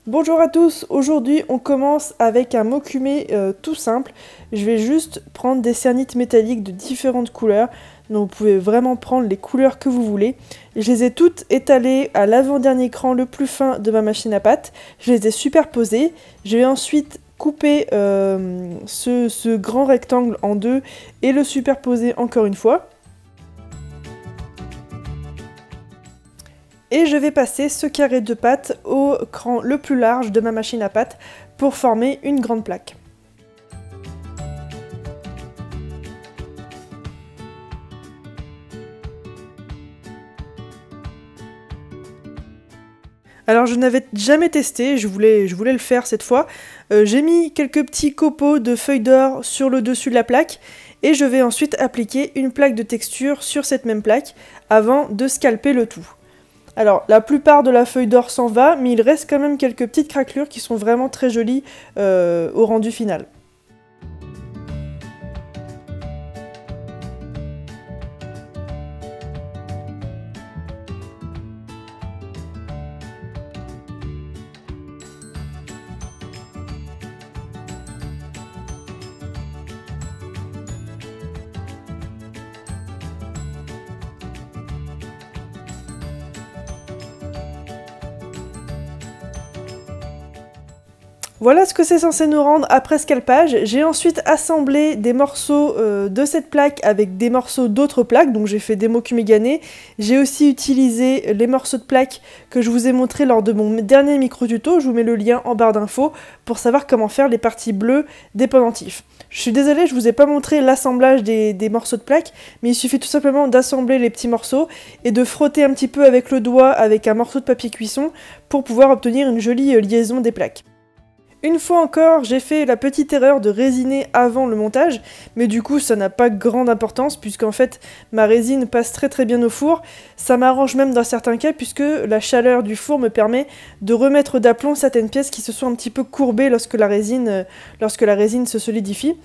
Bonjour à tous, aujourd'hui on commence avec un mokume tout simple. Je vais juste prendre des cernites métalliques de différentes couleurs, donc vous pouvez vraiment prendre les couleurs que vous voulez. Je les ai toutes étalées à l'avant-dernier cran le plus fin de ma machine à pâte, je les ai superposées. Je vais ensuite couper ce grand rectangle en deux et le superposer encore une fois. Et je vais passer ce carré de pâte au cran le plus large de ma machine à pâte pour former une grande plaque. Alors je n'avais jamais testé, je voulais le faire cette fois. J'ai mis quelques petits copeaux de feuilles d'or sur le dessus de la plaque et je vais ensuite appliquer une plaque de texture sur cette même plaque avant de scalper le tout. Alors, la plupart de la feuille d'or s'en va, mais il reste quand même quelques petites craquelures qui sont vraiment très jolies au rendu final. Voilà ce que c'est censé nous rendre après scalpage. J'ai ensuite assemblé des morceaux de cette plaque avec des morceaux d'autres plaques, donc j'ai fait des mokume gané. J'ai aussi utilisé les morceaux de plaque que je vous ai montré lors de mon dernier micro-tuto, je vous mets le lien en barre d'infos pour savoir comment faire les parties bleues des pendentifs. Je suis désolée, je vous ai pas montré l'assemblage des morceaux de plaque, mais il suffit tout simplement d'assembler les petits morceaux et de frotter un petit peu avec le doigt avec un morceau de papier cuisson pour pouvoir obtenir une jolie liaison des plaques. Une fois encore, j'ai fait la petite erreur de résiner avant le montage, mais du coup ça n'a pas grande importance puisqu'en fait ma résine passe très bien au four. Ça m'arrange même dans certains cas puisque la chaleur du four me permet de remettre d'aplomb certaines pièces qui se sont un petit peu courbées lorsque la résine se solidifie.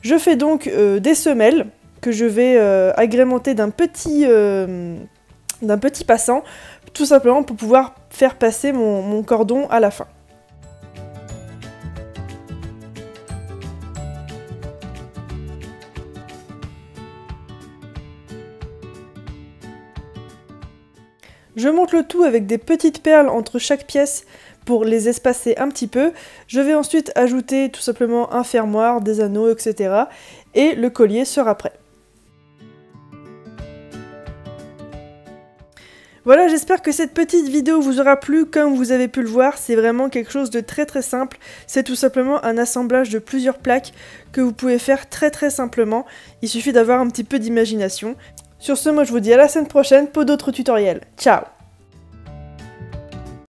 Je fais donc des semelles que je vais agrémenter d'un petit passant, tout simplement pour pouvoir faire passer mon cordon à la fin. Je monte le tout avec des petites perles entre chaque pièce pour les espacer un petit peu. Je vais ensuite ajouter tout simplement un fermoir, des anneaux, etc. Et le collier sera prêt. Voilà, j'espère que cette petite vidéo vous aura plu. Comme vous avez pu le voir, c'est vraiment quelque chose de très simple. C'est tout simplement un assemblage de plusieurs plaques que vous pouvez faire très simplement. Il suffit d'avoir un petit peu d'imagination. Sur ce, moi je vous dis à la semaine prochaine pour d'autres tutoriels. Ciao!